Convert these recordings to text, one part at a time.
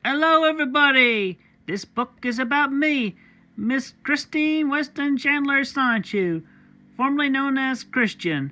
Hello, everybody! This book is about me, Miss Christine Weston Chandler Sanchu, formerly known as Christian,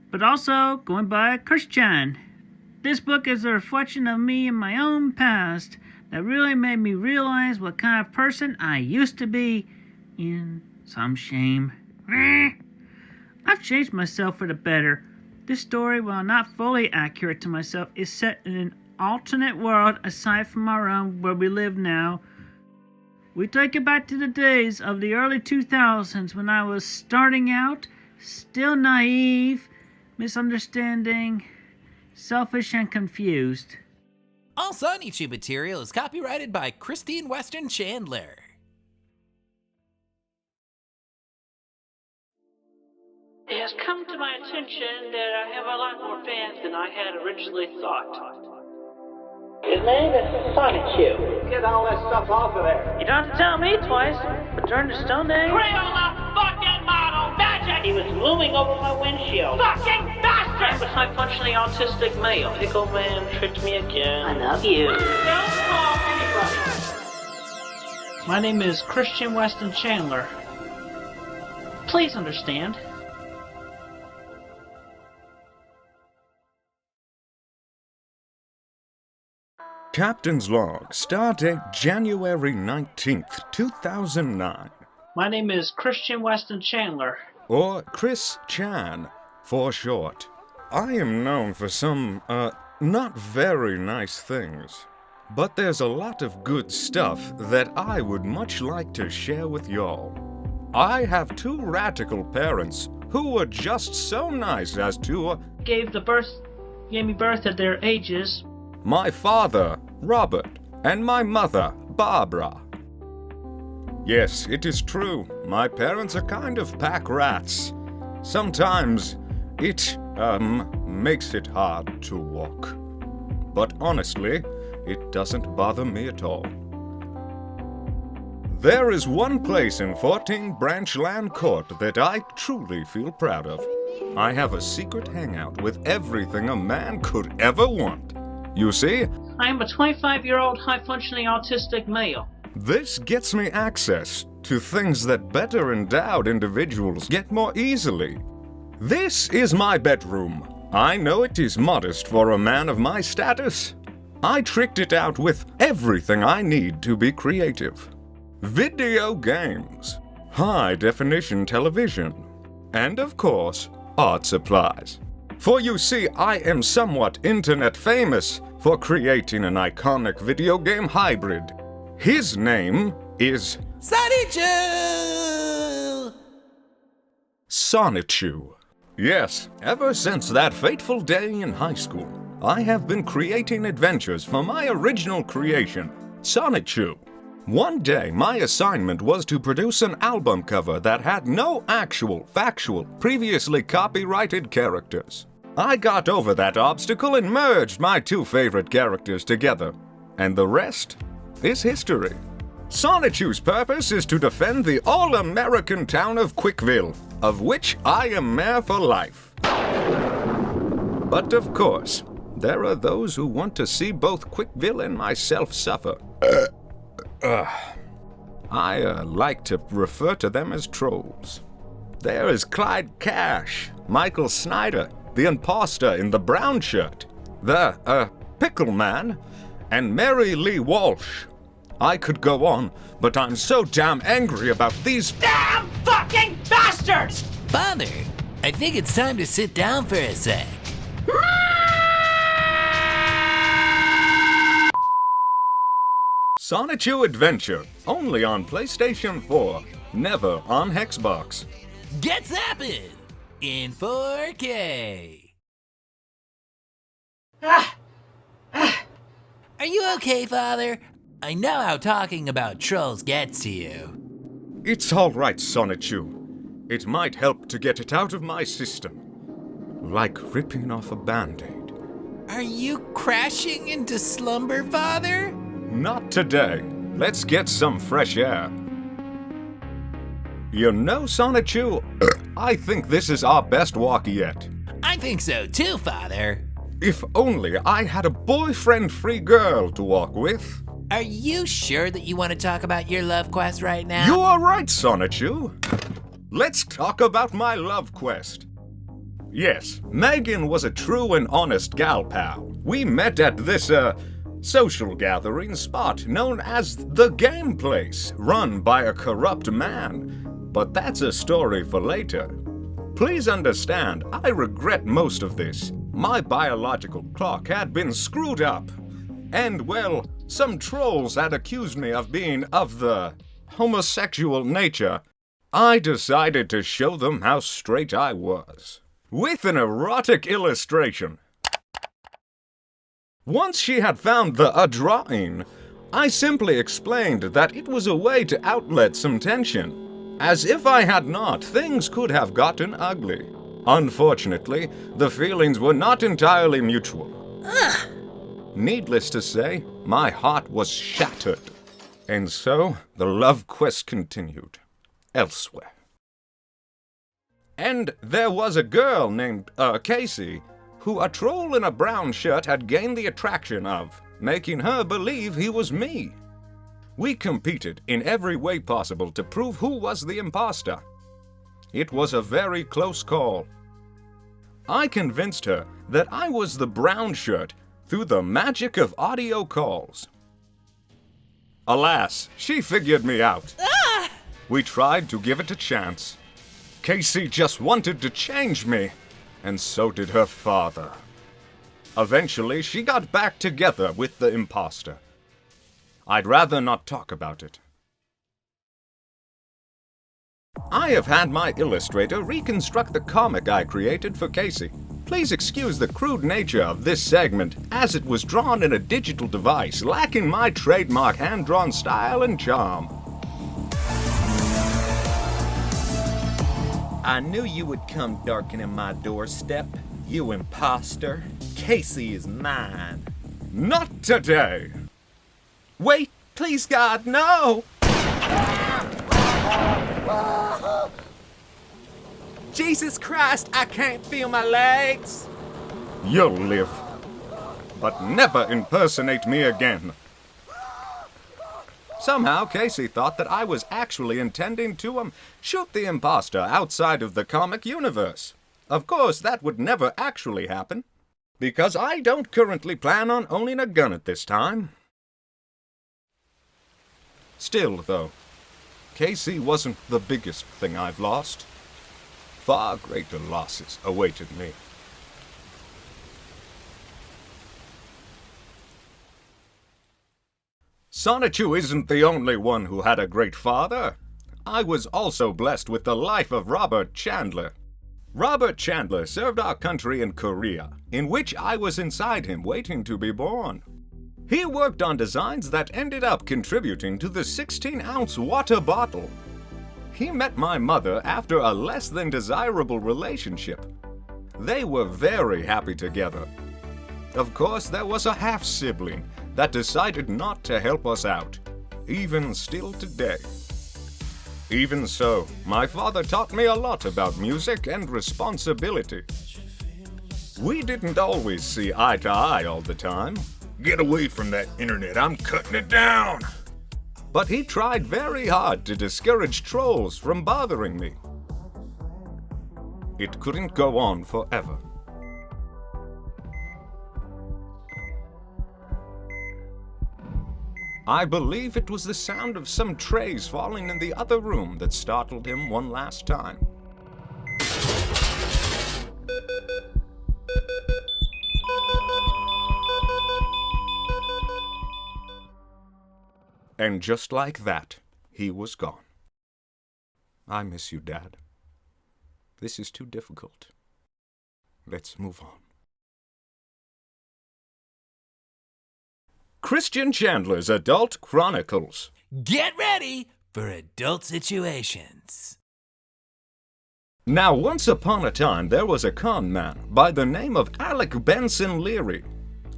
but also going by Christian. This book is a reflection of me and my own past that really made me realize what kind of person I used to be, in some shame. I've changed myself for the better. This story, while not fully accurate to myself, is set in an alternate world aside from our own where we live now. We take it back to the days of the early 2000s when I was starting out, still naive, misunderstanding, selfish and confused. All Sonichu material is copyrighted by Christine Weston Chandler. It has come to my attention that I have a lot more fans than I had originally thought. His name is Sonichu. Get all that stuff off of there. You don't have to tell me twice, but during the Stone Age, Crayola fucking model magic! he was looming over my windshield. Fucking I bastard! was high functionally autistic male. Pickle man tricked me again. I love you. Don't call anybody. My name is Christian Weston Chandler. Please understand. Captain's Log, Stardate January 19th, 2009. My name is Christian Weston Chandler. Or Chris Chan, for short. I am known for some, not very nice things. But there's a lot of good stuff that I would much like to share with y'all. I have two radical parents who were just so nice as to, Gave me birth at their ages. my father, Robert, and my mother, Barbara. Yes, it is true. My parents are kind of pack rats. Sometimes it, makes it hard to walk. But honestly, it doesn't bother me at all. There is one place in 14 Branch Land Court that I truly feel proud of. I have a secret hangout with everything a man could ever want. You see, I am a 25-year-old high-functioning autistic male. this gets me access to things that better endowed individuals get more easily. This is my bedroom. I know it is modest for a man of my status. I tricked it out with everything I need to be creative. Video games, high-definition television, and of course, art supplies. For you see, I am somewhat internet famous for creating an iconic video game hybrid. His name is Sonichu! Sonichu. Yes, ever since that fateful day in high school, I have been creating adventures for my original creation, Sonichu. One day, my assignment was to produce an album cover that had no actual, factual, previously copyrighted characters. I got over that obstacle and merged my two favorite characters together, and the rest is history. Sonichu's purpose is to defend the all-American town of Quickville, of which I am mayor for life. But of course, there are those who want to see both Quickville and myself suffer. I like to refer to them as trolls. There is Clyde Cash, Michael Snyder, the imposter in the brown shirt, the, Pickle Man, and Mary Lee Walsh. I could go on, but I'm so damn angry about these Damn fucking bastards! Father, I think it's time to sit down for a sec. Sonichu Adventure, only on PlayStation 4, never on Xbox. Get zapping! In 4K. Are you okay, Father? I know how talking about trolls gets to you. It's all right, Sonichu. It might help to get it out of my system. Like ripping off a Band-Aid. Are you crashing into slumber, Father? Not today. Let's get some fresh air. You know, Sonichu, I think this is our best walk yet. I think so too, Father. If only I had a boyfriend-free girl to walk with. Are you sure that you want to talk about your love quest right now? You are right, Sonichu. Let's talk about my love quest. Yes, Megan was a true and honest gal pal. We met at this, social gathering spot known as the Game Place, run by a corrupt man. But that's a story for later. Please understand, I regret most of this. My biological clock had been screwed up. And, well, some trolls had accused me of being of the homosexual nature. I decided to show them how straight I was, with an erotic illustration. Once she had found the drawing, I simply explained that it was a way to outlet some tension. As if I had not, things could have gotten ugly. Unfortunately, the feelings were not entirely mutual. Needless to say, my heart was shattered. And so, the love quest continued, elsewhere. And there was a girl named, Casey, who a troll in a brown shirt had gained the attraction of, making her believe he was me. We competed in every way possible to prove who was the imposter. It was a very close call. I convinced her that I was the brown shirt through the magic of audio calls. Alas, she figured me out. We tried to give it a chance. Casey just wanted to change me, and so did her father. Eventually, she got back together with the imposter. I'd rather not talk about it. I have had my illustrator reconstruct the comic I created for Casey. Please excuse the crude nature of this segment, as it was drawn in a digital device lacking my trademark hand-drawn style and charm. I knew you would come darkening my doorstep, you imposter. Casey is mine. Not today! Wait, please God, no! Jesus Christ, I can't feel my legs! You'll live, but never impersonate me again. Somehow, Casey thought that I was actually intending to, shoot the imposter outside of the comic universe. Of course, that would never actually happen, because I don't currently plan on owning a gun at this time. Still, though, Casey wasn't the biggest thing I've lost. Far greater losses awaited me. Sonichu isn't the only one who had a great father. I was also blessed with the life of Robert Chandler. Robert Chandler served our country in Korea, in which I was inside him waiting to be born. He worked on designs that ended up contributing to the 16-ounce water bottle. He met my mother after a less than desirable relationship. They were very happy together. Of course, there was a half-sibling that decided not to help us out, even still today. Even so, my father taught me a lot about music and responsibility. We didn't always see eye to eye all the time. Get away from that internet, I'm cutting it down! But he tried very hard to discourage trolls from bothering me. It couldn't go on forever. I believe it was the sound of some trays falling in the other room that startled him one last time. And just like that, he was gone. I miss you, Dad. This is too difficult. Let's move on. Christian Chandler's Adult Chronicles. Get ready for adult situations. Now, once upon a time, there was a con man by the name of Alec Benson Leary.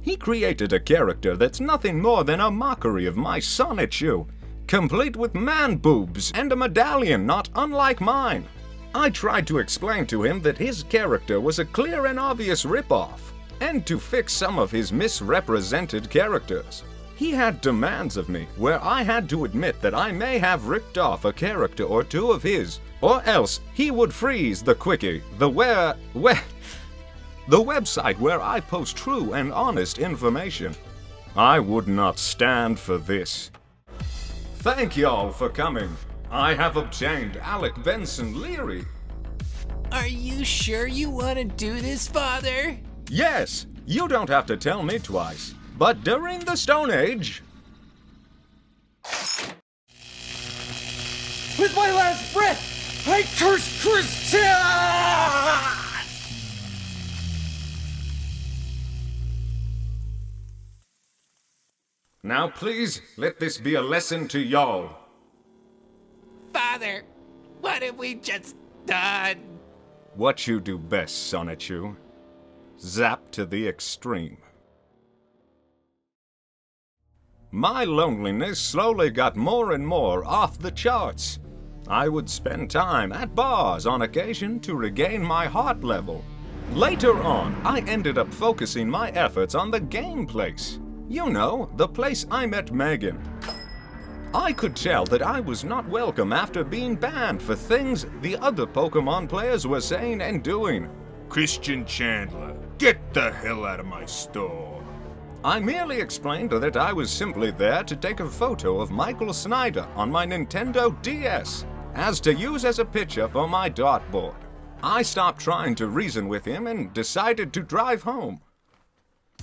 He created a character that's nothing more than a mockery of my Sonichu, complete with man boobs and a medallion not unlike mine. I tried to explain to him that his character was a clear and obvious ripoff, and to fix some of his misrepresented characters. He had demands of me where I had to admit that I may have ripped off a character or two of his, or else he would freeze the quickie, the website where I post true and honest information. I would not stand for this. Thank y'all for coming. I have obtained Alec Benson Leary. Are you sure you want to do this, Father? Yes, you don't have to tell me twice. But during the Stone Age... With my last breath, I curse Christian! Now please, let this be a lesson to y'all. Father, what have we just done? What you do best, Sonichu. Zap to the extreme. My loneliness slowly got more and more off the charts. I would spend time at bars on occasion to regain my heart level. Later on, I ended up focusing my efforts on the game place. You know, the place I met Megan. I could tell that I was not welcome after being banned for things the other Pokemon players were saying and doing. Christian Chandler, get the hell out of my store. I merely explained that I was simply there to take a photo of Michael Snyder on my Nintendo DS, as to use as a picture for my dartboard. I stopped trying to reason with him and decided to drive home.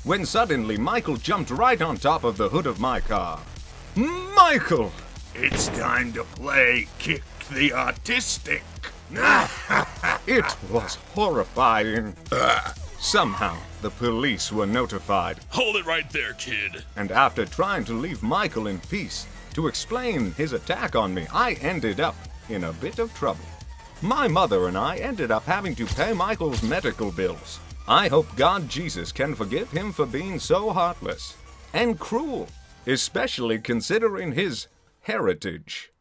When suddenly Michael jumped right on top of the hood of my car. Michael! It's time to play Kick the Autistic. It was horrifying. Somehow, the police were notified. Hold it right there, kid. And after trying to leave Michael in peace to explain his attack on me, I ended up in a bit of trouble. My mother and I ended up having to pay Michael's medical bills. I hope God Jesus can forgive him for being so heartless and cruel, especially considering his heritage.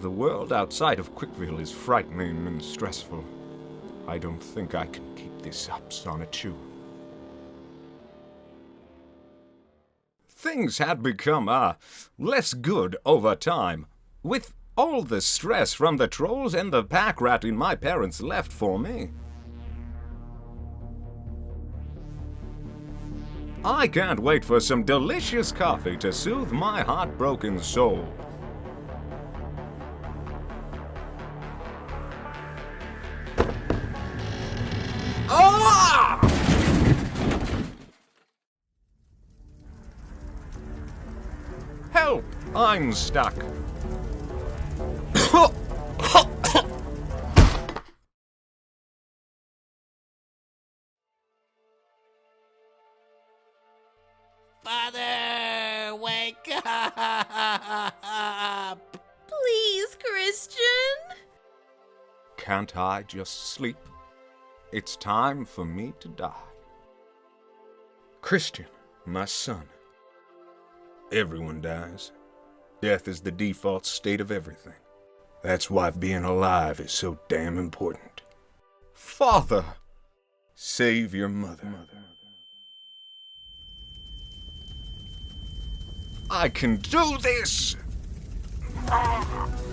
The world outside of Quickville is frightening and stressful. I don't think I can keep this up, Sonichu. Things had become, less good over time. With all the stress from the trolls and the pack ratting my parents left for me. I can't wait for some delicious coffee to soothe my heartbroken soul. Ah! Help! I'm stuck. Father, wake up! Please, Christian. Can't I just sleep? It's time for me to die. Christian, my son. Everyone dies. Death is the default state of everything. That's why being alive is so damn important. Father, save your mother. I can do this!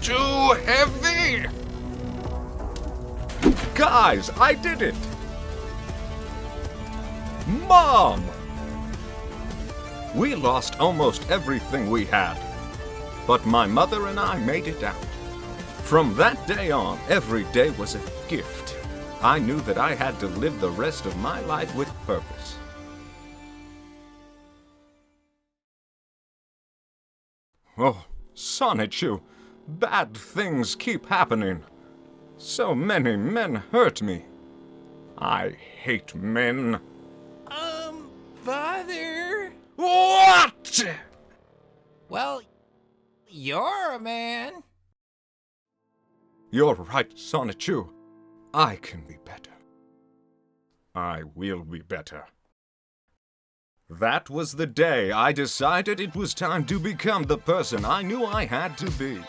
Too heavy! Guys, I did it! Mom! We lost almost everything we had, but my mother and I made it out. From that day on, every day was a gift. I knew that I had to live the rest of my life with purpose. Oh, Sonichu, bad things keep happening. So many men hurt me. I hate men. Father? What? Well, you're a man. You're right, Sonichu. I can be better. I will be better. That was the day I decided it was time to become the person I knew I had to be.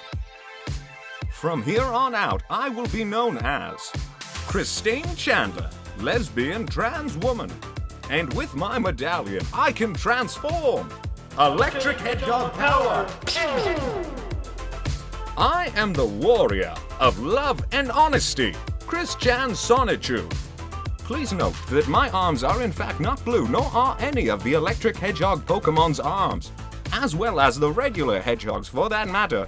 From here on out, I will be known as Christine Chandler, lesbian trans woman. And with my medallion, I can transform! Electric Hedgehog power! I am the warrior of love and honesty, Christian Sonichu. Please note that my arms are in fact not blue, nor are any of the Electric Hedgehog Pokemon's arms, as well as the regular hedgehogs for that matter.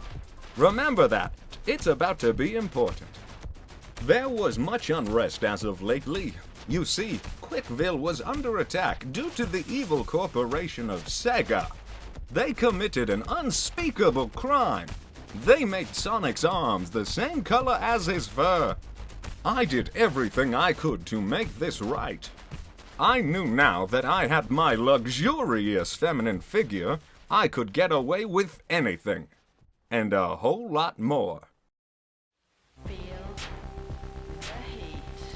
Remember that, it's about to be important. There was much unrest as of lately. You see, Quickville was under attack due to the evil corporation of Sega. They committed an unspeakable crime. They made Sonic's arms the same color as his fur. I did everything I could to make this right. I knew now that I had my luxurious feminine figure, I could get away with anything. And a whole lot more.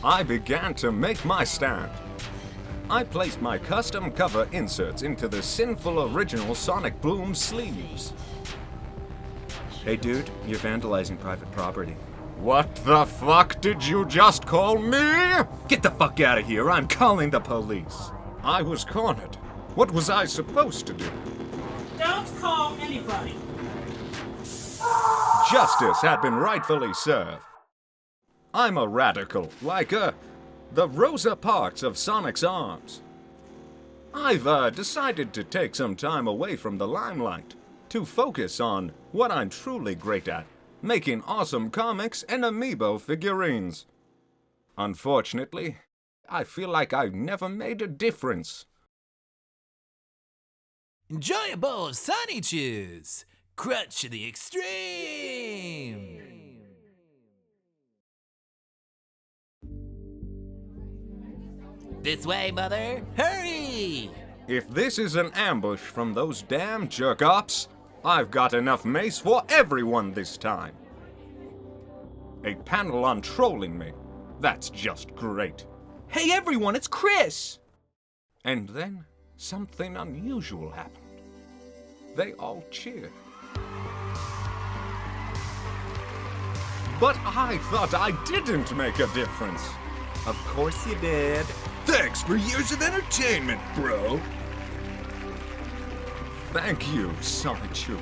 I began to make my stand. I placed my custom cover inserts into the sinful original Sonic Bloom sleeves. Hey dude, you're vandalizing private property. What the fuck did you just call me? Get the fuck out of here, I'm calling the police. I was cornered. What was I supposed to do? Don't call anybody. Justice had been rightfully served. I'm a radical, like the Rosa Parks of Sonic's arms. I've decided to take some time away from the limelight to focus on what I'm truly great at, making awesome comics and amiibo figurines. Unfortunately, I feel like I've never made a difference. Enjoy a bowl of Sunny Chews. Crunch to the extreme. This way, mother. Hurry! If this is an ambush from those damn jerk-ops, I've got enough mace for everyone this time. A panel on trolling me. That's just great. Hey everyone, it's Chris! And then something unusual happened. They all cheered. But I thought I didn't make a difference. Of course you did. Thanks for years of entertainment, bro. Thank you, Sonichu.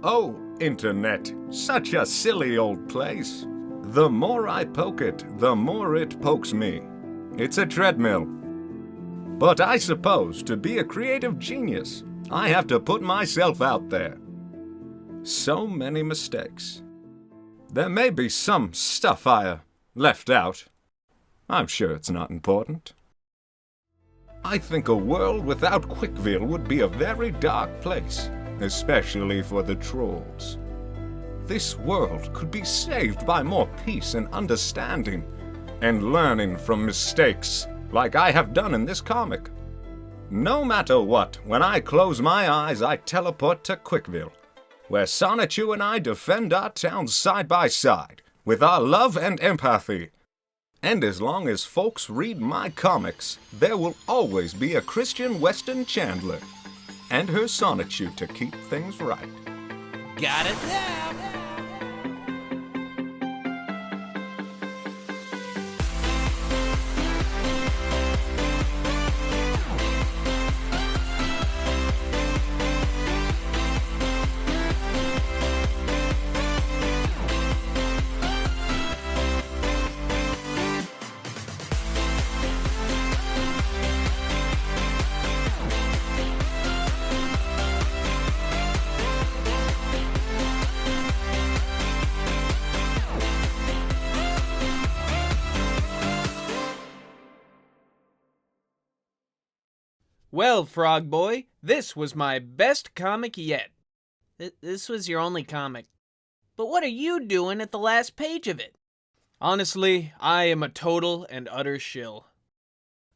Oh, Internet, such a silly old place. The more I poke it, the more it pokes me. It's a treadmill. But I suppose to be a creative genius, I have to put myself out there. So many mistakes. There may be some stuff I left out. I'm sure it's not important. I think a world without Quickville would be a very dark place, especially for the trolls. This world could be saved by more peace and understanding, and learning from mistakes like I have done in this comic. No matter what, when I close my eyes, I teleport to Quickville, where Sonichu and I defend our town side by side, with our love and empathy. And as long as folks read my comics, there will always be a Christian Weston Chandler and her Sonichu to keep things right. Got it now. Well, Frog Boy, this was my best comic yet. This was your only comic. But what are you doing at the last page of it? Honestly, I am a total and utter shill.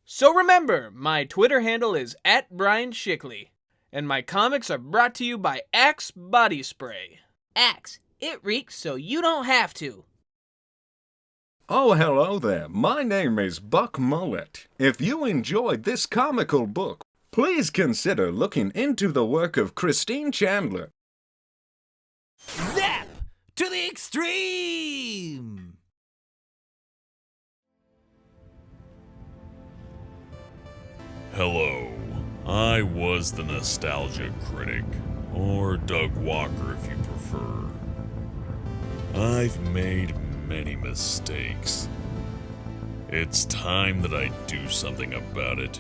So remember, my Twitter handle is @BrianShickley, and my comics are brought to you by Axe Body Spray. Axe, it reeks so you don't have to. Oh, hello there. My name is Buck Mullet. If you enjoyed this comical book, please consider looking into the work of Christine Chandler. Zap! to the extreme! Hello, I was the Nostalgia Critic, or Doug Walker if you prefer. I've made many mistakes. It's time that I do something about it.